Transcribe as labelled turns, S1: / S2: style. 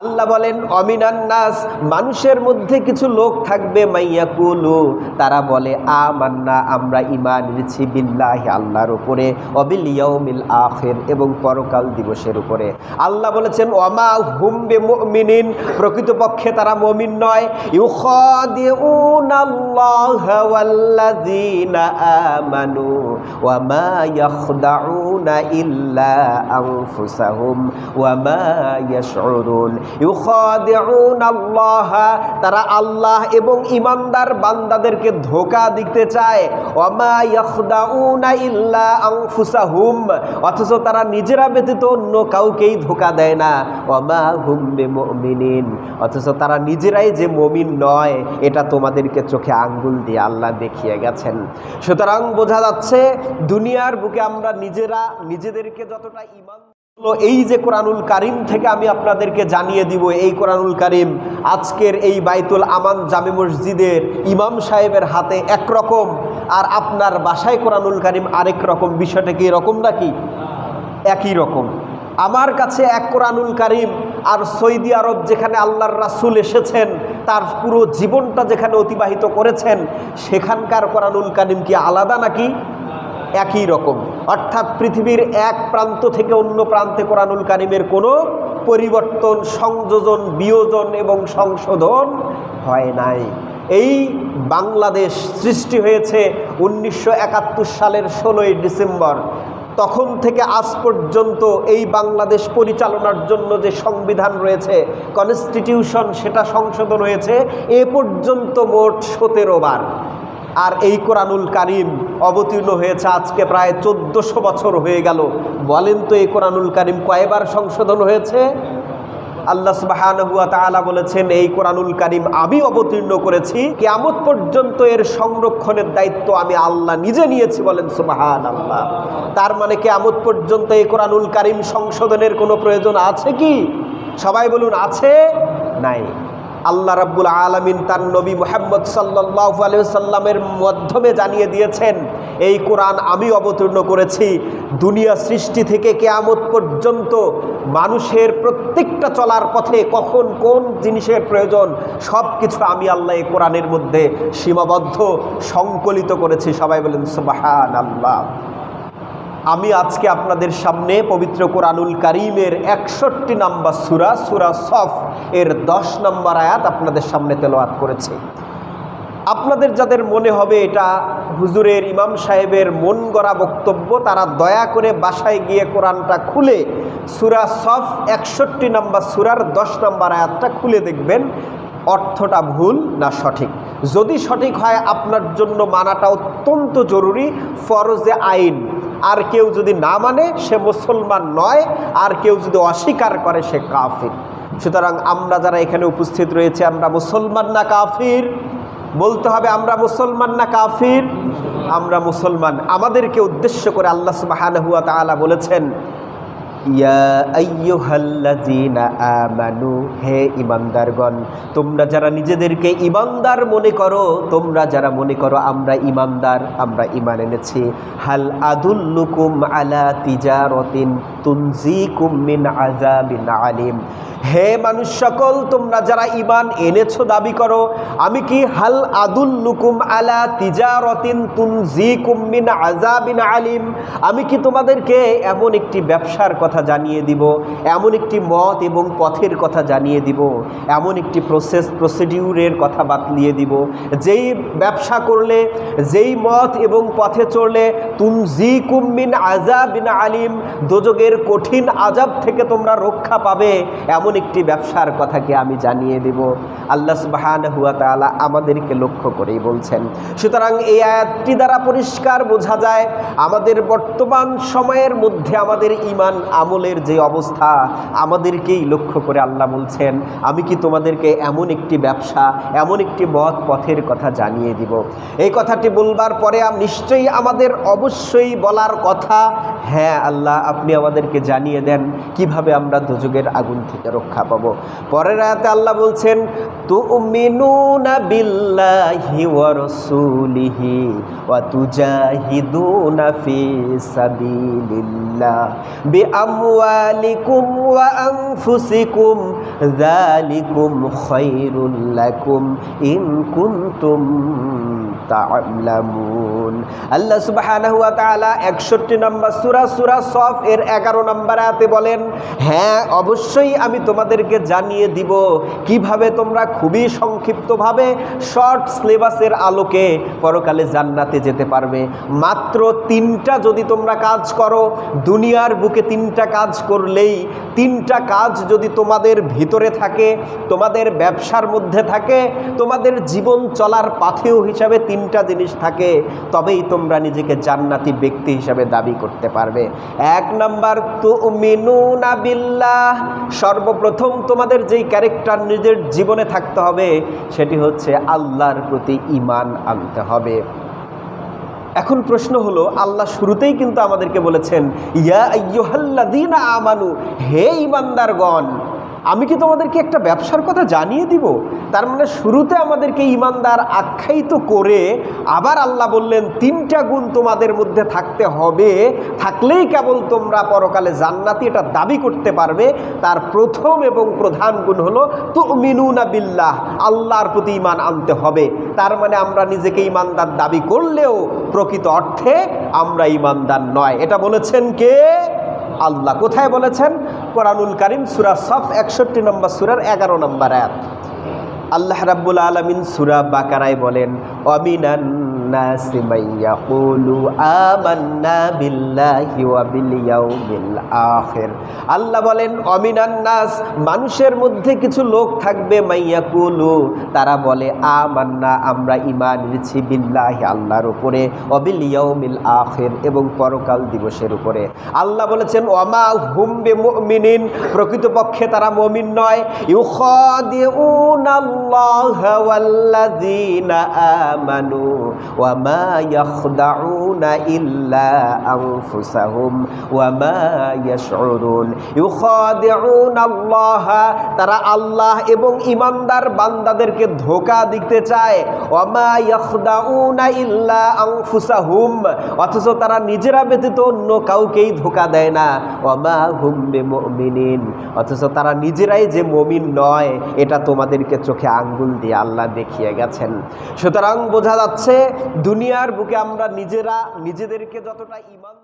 S1: আল্লাহ বলেন অমিনান নাস, মানুষের মধ্যে কিছু লোক থাকবে মাইয়াকুলু, তারা বলে আমান্না, আমরা ঈমান এনেছি বিল্লাহি, আল্লাহর উপরে, ওয়াবিল ইয়াউমিল আখির, এবং পরকাল দিবসের উপরে। আল্লাহ বলেছেন ওয়ামা হুম বিমুমিনিন, প্রকৃতপক্ষে তারা মুমিন নয়। ইউখাদিউনাল্লাহা ওয়াল্লাযীনা আমানু ওয়ামা ইয়াখদাউনা ইল্লা আনফুসাহুম ওয়ামা ইয়াশউরুন। ইউখাদিউনাল্লাহা, তারা আল্লাহ এবং ঈমানদার বান্দাদেরকে ধোঁকা দিতে চায়। ওয়ামা ইয়াখদাউনা ইল্লা আনফুসাহুম, অথচ তারা নিজেরা ব্যতীত অন্য কাউকেই ধোঁকা দেয় না। ওয়ামা হুম বিমুমিনিন, অথচ তারা নিজেরাই যে মুমিন নয় এটা তোমাদেরকে চোখে আঙ্গুল দিয়ে আল্লাহ দেখিয়ে গেছেন। সুতরাং বোঝা যাচ্ছে দুনিয়ার বুকে আমরা নিজেরা নিজেদেরকে যতটা ঈমান, এই যে কোরআনুল কারিম থেকে আমি আপনাদেরকে জানিয়ে দিব, এই কোরআনুল কারিম আজকের এই বাইতুল আমান জামে মসজিদের ইমাম সাহেবের হাতে একরকম, আর আপনার বাসায় কোরআনুল কারিম আরেক রকম। বিষয়টা কি এরকম নাকি? একই রকম। আমার কাছে এক কোরআনুল কারিম, আর সৌদি আরব যেখানে আল্লাহর রাসূল এসেছেন তার পুরো জীবনটা যেখানে অতিবাহিত করেছেন সেখানকার কোরআনুল কারিম কি আলাদা নাকি? একই রকম। অর্থাৎ পৃথিবীর এক প্রান্ত থেকে অন্য প্রান্তে কোরআনুল কারিমের কোনো পরিবর্তন, সংযোজন, বিয়োজন এবং সংশোধন হয় নাই। এই বাংলাদেশ সৃষ্টি হয়েছে 1971 সালের 16ই ডিসেম্বর। তখন থেকে আজ পর্যন্ত এই বাংলাদেশ পরিচালনার জন্য যে সংবিধান রয়েছে, কনস্টিটিউশন, সেটা সংশোধন হয়েছে এ পর্যন্ত মোট 17 বার। আর এই কোরআনুল কারিম অবতীর্ণ হয়েছে আজকে প্রায় 1400 বছর হয়ে গেল। বলেন তো এই কোরআনুল কারিম কয়বার সংশোধন হয়েছে? আল্লাহ সুবহানাহু ওয়া তাআলা বলেছেন এই কোরআনুল কারিম আমি অবতীর্ণ করেছি, কিয়ামত পর্যন্ত এর সংরক্ষণের দায়িত্ব আমি আল্লাহ নিজে নিয়েছি। বলেন সুবহানাল্লাহ। তার মানে কিয়ামত পর্যন্ত এই কোরআনুল কারিম সংশোধনের কোনো প্রয়োজন আছে কি? সবাই বলুন, আছে? নাই। আল্লাহ রাব্বুল আলামিন তার নবী মুহাম্মদ সাল্লাল্লাহু আলাইহি ওয়াসাল্লামের মাধ্যমে জানিয়ে দিয়েছেন এই কোরআন আমি অবতীর্ণ করেছি। দুনিয়া সৃষ্টি থেকে কিয়ামত পর্যন্ত মানুষের প্রত্যেকটা চলার পথে কখন কোন জিনিসের প্রয়োজন সব কিছু আমি আল্লাহ এই কোরআনের মধ্যে সীমাবদ্ধ সংকলিত করেছি। সবাই বলেন সুবহানাল্লাহ। আমি আজকে আপনাদের সামনে পবিত্র কোরআনুল কারিমের 61 নম্বর সূরা, সূরা সফ এর 10 নম্বর আয়াত আপনাদের সামনে তেলাওয়াত করেছি। আপনাদের যাদের মনে হবে এটা হুজুরের, ইমাম সাহেবের মন গড়া বক্তব্য, তারা দয়া করে বাসায় গিয়ে কোরআনটা খুলে সূরা সফ 61 নম্বর সূরার 10 নম্বর আয়াতটা খুলে দেখবেন অর্থটা ভুল না সঠিক। যদি সঠিক হয় আপনার জন্য মানাটা অত্যন্ত জরুরি, ফরজে আইন। আর কেউ যদি না মানে সে মুসলমান নয়, আর কেউ যদি অস্বীকার করে সে কাফির। সুতরাং আমরা যারা এখানে উপস্থিত রয়েছে আমরা মুসলমান না কাফির? বলতে হবে আমরা মুসলমান না কাফির? আমরা মুসলমান। আমাদেরকে উদ্দেশ্য করে আল্লাহ সুবহানাহু ওয়া তাআলা বলেছেন ইয়া আইয়ুহাল্লাযীনা আমানু, হে ঈমানদারগণ, তোমরা যারা নিজেদেরকে ঈমানদার মনে করো, তোমরা যারা মনে করো আমরা ঈমানদার, আমরা ঈমান এনেছি, হাল আদুল্লুকুম আলা তিজারাতিন তুনজিকুম মিন আযাবিন আলিম, হে মানুষ সকল তোমরা যারা ঈমান এনেছো দাবি করো, আমি কি হাল আদুল্লুকুম আলা তিজারাতিন তুনজিকুম মিন আযাবিন আলিম, আমি কি তোমাদেরকে এমন একটি ব্যবসার কথা জানিয়ে দিব, এমন একটি মত এবং পথের কথা জানিয়ে দিব, এমন একটি প্রসিডিউরের কথা বাতলিয়ে দিব যেই ব্যবসা করলে, যেই মত এবং পথে চললে তুনজিকুম মিন আযাবিন আলিম, দোজখের কঠিন আযাব থেকে তোমরা রক্ষা পাবে, এমন একটি ব্যবসার কথাকে আমি জানিয়ে দেব। আল্লাহ সুবহানাহু ওয়া তাআলা আমাদেরকে লক্ষ্য করেই বলছেন। সুতরাং এই আয়াতটি দ্বারা পরিষ্কার বোঝা যায় আমাদের বর্তমান সময়ের মধ্যে আমাদের ঈমান আমলের যে অবস্থা, আমাদেরকেই লক্ষ্য করে আল্লাহ বলছেন আমি কি তোমাদেরকে এমন একটি ব্যবসা, এমন একটি মত পথের কথা জানিয়ে দিব। এই কথাটি বলবার পরে নিশ্চয়ই আমাদের অবশ্যই বলার কথা, হ্যাঁ আল্লাহ আপনি আমাদেরকে জানিয়ে দেন কিভাবে আমরা দোজখের আগুন থেকে রক্ষা পাবো। পরের আয়াতে আল্লাহ বলছেন তুমিনুনা বিল্লাহি ওয়া রাসূলিহি ওয়া তুজাহিদুনা ফি সাবিলিল্লাহ আমওয়ালিকুম ওয়া আনফুসিকুম যালিকুম খায়রুল লাকুম ইন কুনতুম তা'লামুন। আল্লাহ সুবহানাহু ওয়া তাআলা 61 নম্বর সূরা সফ এর 11 নম্বর আয়াতে বলেন, হ্যাঁ অবশ্যই আমি তোমাদেরকে জানিয়ে দিব কিভাবে তোমরা খুবই সংক্ষিপ্তভাবে শর্ট সিলেবাসের আলোকে পরকালে জান্নাতে যেতে পারবে। মাত্র 3টা যদি তোমরা কাজ করো, দুনিয়ার বুকে 3টা কাজ করলেই, 3টা কাজ যদি তোমাদের ভিতরে থাকে, তোমাদের ব্যবসার মধ্যে থাকে, তোমাদের জীবন চলার পাথেয় হিসাবে 3টা জিনিস থাকে, তবেই তোমরা নিজেকে জান্নাতি ব্যক্তি হিসাবে দাবি করতে পারবে। 1 নাম্বার তুমিনুনা বিল্লাহ, সর্বপ্রথম তোমাদের যেই ক্যারেক্টার নিজের জীবনে থাকতে হবে সেটি হচ্ছে আল্লাহর প্রতি ঈমান আনতে হবে। এখন প্রশ্ন হলো, আল্লাহ শুরুতেই কিন্তু আমাদেরকে বলেছেন ইয়া আইয়ুহাল্লাযীনা আমানু, হে ঈমানদারগণ, আমি কি তোমাদেরকে একটা ব্যবসার কথা জানিয়ে দিব? তার মানে শুরুতে আমাদেরকে ঈমানদার আখ্যায়িত করে আবার আল্লাহ বললেন 3টা গুণ তোমাদের মধ্যে থাকতে হবে, থাকলেই কেবল তোমরা পরকালে জান্নাতি এটা দাবি করতে পারবে। তার প্রথম এবং প্রধান গুণ হলো তুমিনুনা বিল্লাহ, আল্লাহর প্রতি ঈমান আনতে হবে। তার মানে আমরা নিজেকে ঈমানদার দাবি করলেও প্রকৃত অর্থে আমরা ঈমানদার নয়। এটা বলেছেন কে? আল্লাহ। কোথায় বলেছেন? কোরআনুল কারীম সূরা সফ 61 নম্বর সূরার 11 নম্বর আয়াত। আল্লাহ রাব্বুল আলামিন সূরা বাকারায় বলেন, ওয়ামিনান নাসি মান ইয়াকুলু আমান্না বিল্লাহি ওয়া বিল ইয়াউমিল আখির। আল্লাহ বলেন ওয়ামিনান নাস, মানুষের মধ্যে কিছু লোক থাকবে, মান ইয়াকুলু, তারা বলে আমান্না, আমরা ঈমান এনেছি, বিল্লাহি, আল্লাহর উপরে, ওয়া বিল ইয়াউমিল আখির, এবং পরকাল দিবসের উপরে। আল্লাহ বলেছেন ওয়ামা হুম বিমুমিনিন, প্রকৃতপক্ষে তারা মুমিন নয়। ইউখাদিউনাল্লাহা ওয়াল্লাযীনা আমানু ওয়ামা ইয়াখদাউনা ইল্লা আনফুসাহুম ওয়ামা ইয়াশউরুন। ইউখাদিউনাল্লাহা, তারা আল্লাহ এবং ঈমানদার বান্দাদেরকে ধোঁকা দিতে চায়। ওয়ামা ইয়াখদাউনা ইল্লা আনফুসাহুম, অথচ তারা নিজেরা ব্যতীত অন্য কাউকেই ধোঁকা দেয় না। ওয়ামা হুম বিমুমিনিন, অথচ তারা নিজেরাই যে মুমিন নয় এটা তোমাদেরকে চোখে আঙ্গুল দিয়ে আল্লাহ দেখিয়ে গেছেন। সুতরাং বোঝা যাচ্ছে দুনিয়ার বুকে আমরা নিজেদেরকে যতটা ঈমান